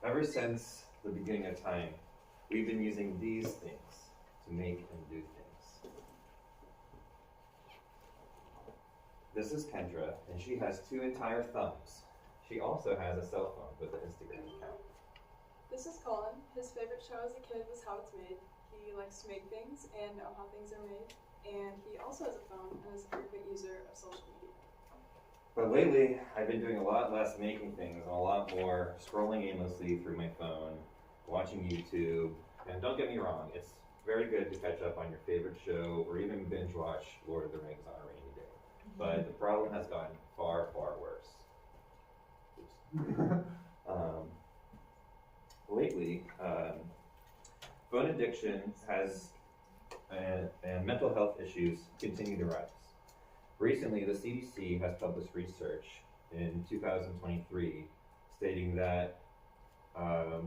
Ever since the beginning of time, we've been using these things to make and do things. This is Kendra, and she has 2 entire thumbs. She also has a cell phone with an Instagram account. This is Colin. His favorite show as a kid was How It's Made. He likes to make things and know how things are made. And he also has a phone and is a frequent user of social media. But lately, I've been doing a lot less making things and a lot more scrolling aimlessly through my phone, watching YouTube. And don't get me wrong, it's very good to catch up on your favorite show or even binge watch Lord of the Rings on a rainy day. But the problem has gotten far, far worse. Lately, phone addiction and mental health issues continue to rise. Recently, the CDC has published research in 2023 stating that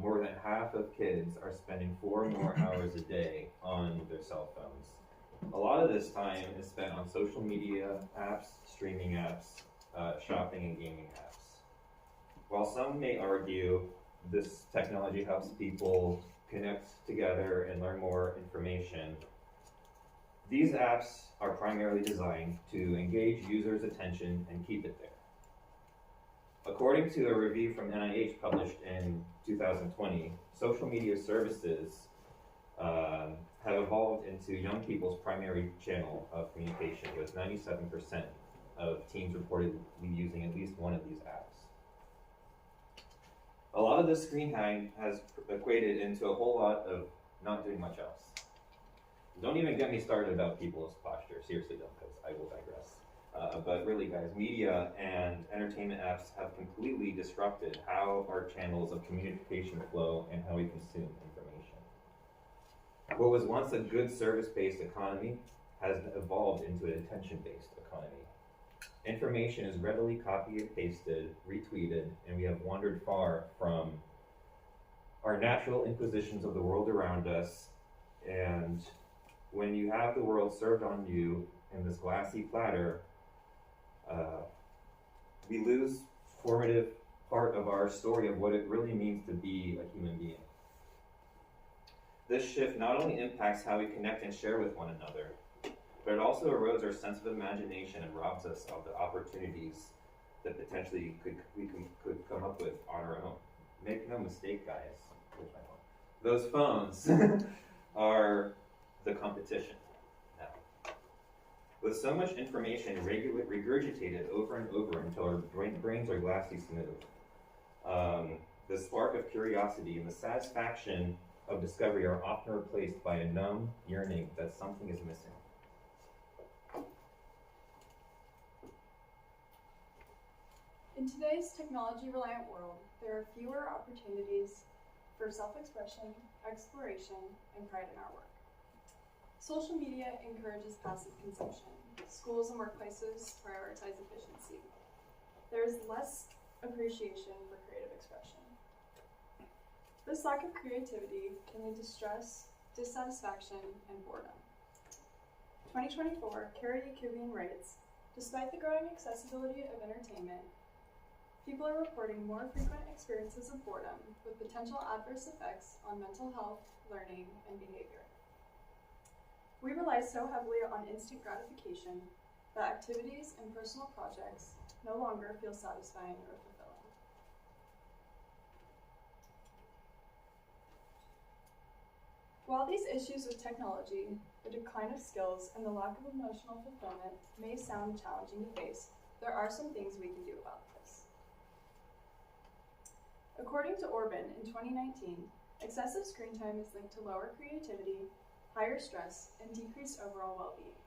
more than half of kids are spending 4 or more hours a day on their cell phones. A lot of this time is spent on social media apps, streaming apps, shopping and gaming apps. While some may argue this technology helps people connect together and learn more information, these apps are primarily designed to engage users' attention and keep it there. According to a review from NIH published in 2020, social media services have evolved into young people's primary channel of communication, with 97% of teens reportedly using at least one of these apps. A lot of this screen time has equated into a whole lot of not doing much else. Don't even get me started about people's posture. Seriously don't, because I will digress. But really guys, media and entertainment apps have completely disrupted how our channels of communication flow and how we consume information. What was once a good service-based economy has evolved into an attention-based economy. Information is readily copied, pasted, retweeted, and we have wandered far from our natural inquisitions of the world around us. And when you have the world served on you in this glassy platter, we lose formative part of our story of what it really means to be a human being. This shift not only impacts how we connect and share with one another, but it also erodes our sense of imagination and robs us of the opportunities that potentially we could come up with on our own. Make no mistake, guys. Where's my phone? Those phones are the competition now. With so much information regurgitated over and over until our brains are glassy smooth, the spark of curiosity and the satisfaction of discovery are often replaced by a numb yearning that something is missing. In today's technology-reliant world, there are fewer opportunities for self-expression, exploration, and pride in our work. Social media encourages passive consumption. Schools and workplaces prioritize efficiency. There is less appreciation for creative expression. This lack of creativity can lead to stress, dissatisfaction, and boredom. 2024, Kara Yakubian writes, despite the growing accessibility of entertainment, people are reporting more frequent experiences of boredom with potential adverse effects on mental health, learning, and behavior. We rely so heavily on instant gratification that activities and personal projects no longer feel satisfying or fulfilling. While these issues with technology, the decline of skills, and the lack of emotional fulfillment may sound challenging to face, there are some things we can do about this. According to Orban in 2019, excessive screen time is linked to lower creativity, higher stress, and decreased overall well-being.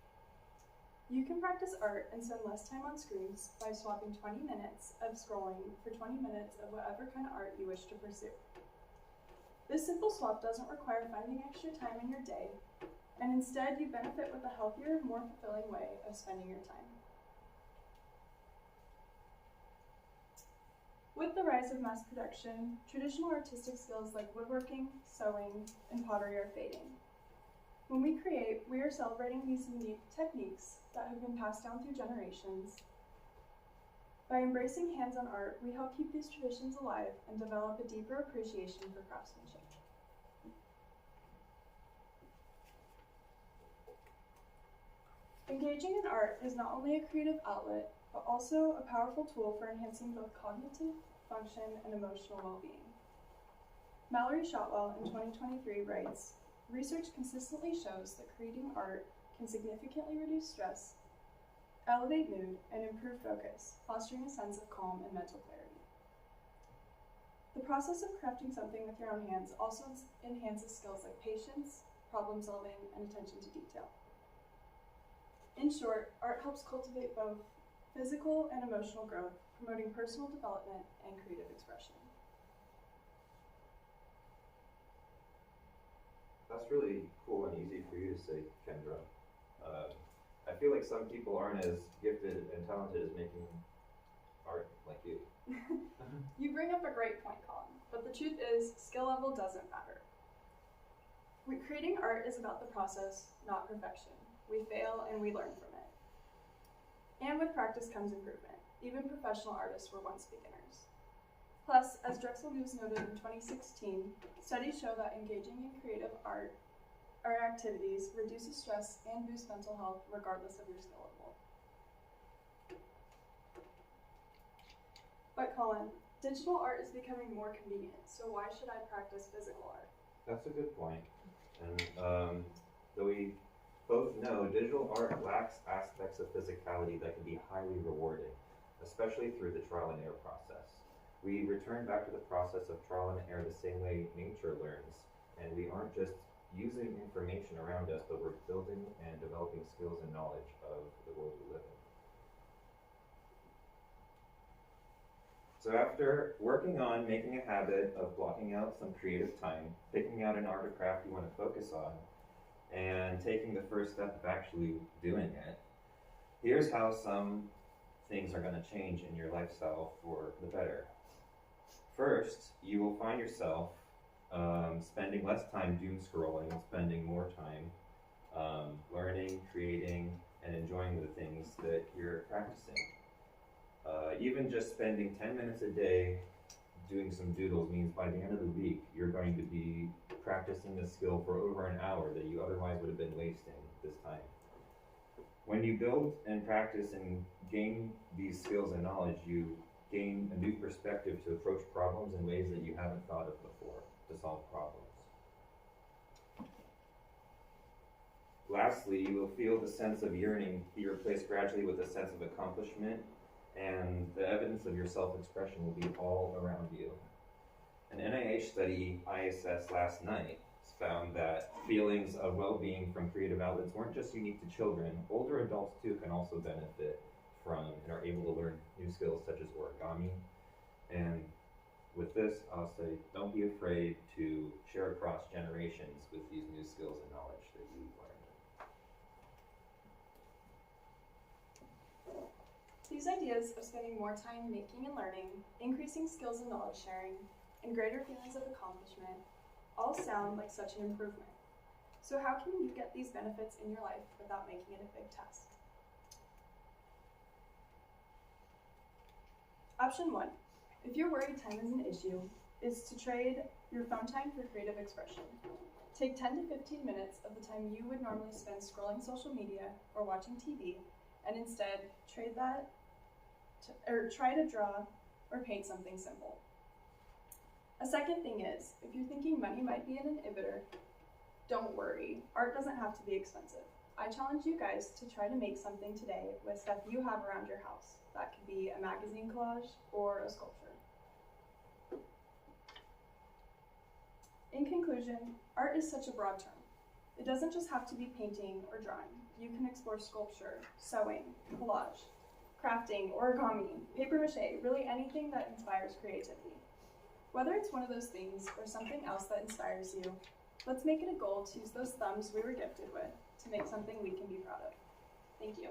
You can practice art and spend less time on screens by swapping 20 minutes of scrolling for 20 minutes of whatever kind of art you wish to pursue. This simple swap doesn't require finding extra time in your day, and instead you benefit with a healthier, more fulfilling way of spending your time. With the rise of mass production, traditional artistic skills like woodworking, sewing, and pottery are fading. When we create, we are celebrating these unique techniques that have been passed down through generations By embracing hands-on art, we help keep these traditions alive and develop a deeper appreciation for craftsmanship. Engaging in art is not only a creative outlet, but also a powerful tool for enhancing both cognitive function and emotional well-being. Mallory Shotwell in 2023 writes, "Research consistently shows that creating art can significantly reduce stress, elevate mood, and improve focus, fostering a sense of calm and mental clarity." The process of crafting something with your own hands also enhances skills like patience, problem solving, and attention to detail. In short, art helps cultivate both physical and emotional growth, promoting personal development and creative expression. That's really cool and easy for you to say, Kendra. I feel like some people aren't as gifted and talented as making art like you. You bring up a great point, Colin, but the truth is, skill level doesn't matter. Creating art is about the process, not perfection. We fail and we learn from it. And with practice comes improvement. Even professional artists were once beginners. Plus, as Drexel News noted in 2016, studies show that engaging in creative art or activities reduces stress and boosts mental health regardless of your skill level. But Colin, digital art is becoming more convenient, so why should I practice physical art? That's a good point. And though we both know digital art lacks aspects of physicality that can be highly rewarding, especially through the trial and error process. We return back to the process of trial and error the same way nature learns, and we aren't just using information around us, but we're building and developing skills and knowledge of the world we live in. So after working on making a habit of blocking out some creative time, picking out an art or craft you want to focus on, and taking the first step of actually doing it, here's how some things are going to change in your lifestyle for the better. First, you will find yourself spending less time doom scrolling and spending more time learning, creating, and enjoying the things that you're practicing. Even just spending 10 minutes a day doing some doodles means by the end of the week, you're going to be practicing this skill for over an hour that you otherwise would have been wasting this time. When you build and practice and gain these skills and knowledge, you gain a new perspective to approach problems in ways that you haven't thought of before to solve problems. Lastly, you will feel the sense of yearning be replaced gradually with a sense of accomplishment, and the evidence of your self-expression will be all around you. An NIH study I assessed last night found that feelings of well-being from creative outlets weren't just unique to children. Older adults too can also benefit from and are able to learn new skills such as origami. And with this, I'll say, don't be afraid to share across generations with these new skills and knowledge that you've learned. These ideas of spending more time making and learning, increasing skills and knowledge sharing, and greater feelings of accomplishment all sound like such an improvement. So how can you get these benefits in your life without making it a big task? Option 1, if you're worried time is an issue, is to trade your phone time for creative expression. Take 10 to 15 minutes of the time you would normally spend scrolling social media or watching TV, and instead trade that or try to draw or paint something simple. A second thing is, if you're thinking money might be an inhibitor, don't worry. Art doesn't have to be expensive. I challenge you guys to try to make something today with stuff you have around your house. That could be a magazine collage or a sculpture. In conclusion, art is such a broad term. It doesn't just have to be painting or drawing. You can explore sculpture, sewing, collage, crafting, origami, paper mache, really anything that inspires creativity. Whether it's one of those things or something else that inspires you, let's make it a goal to use those thumbs we were gifted with to make something we can be proud of. Thank you.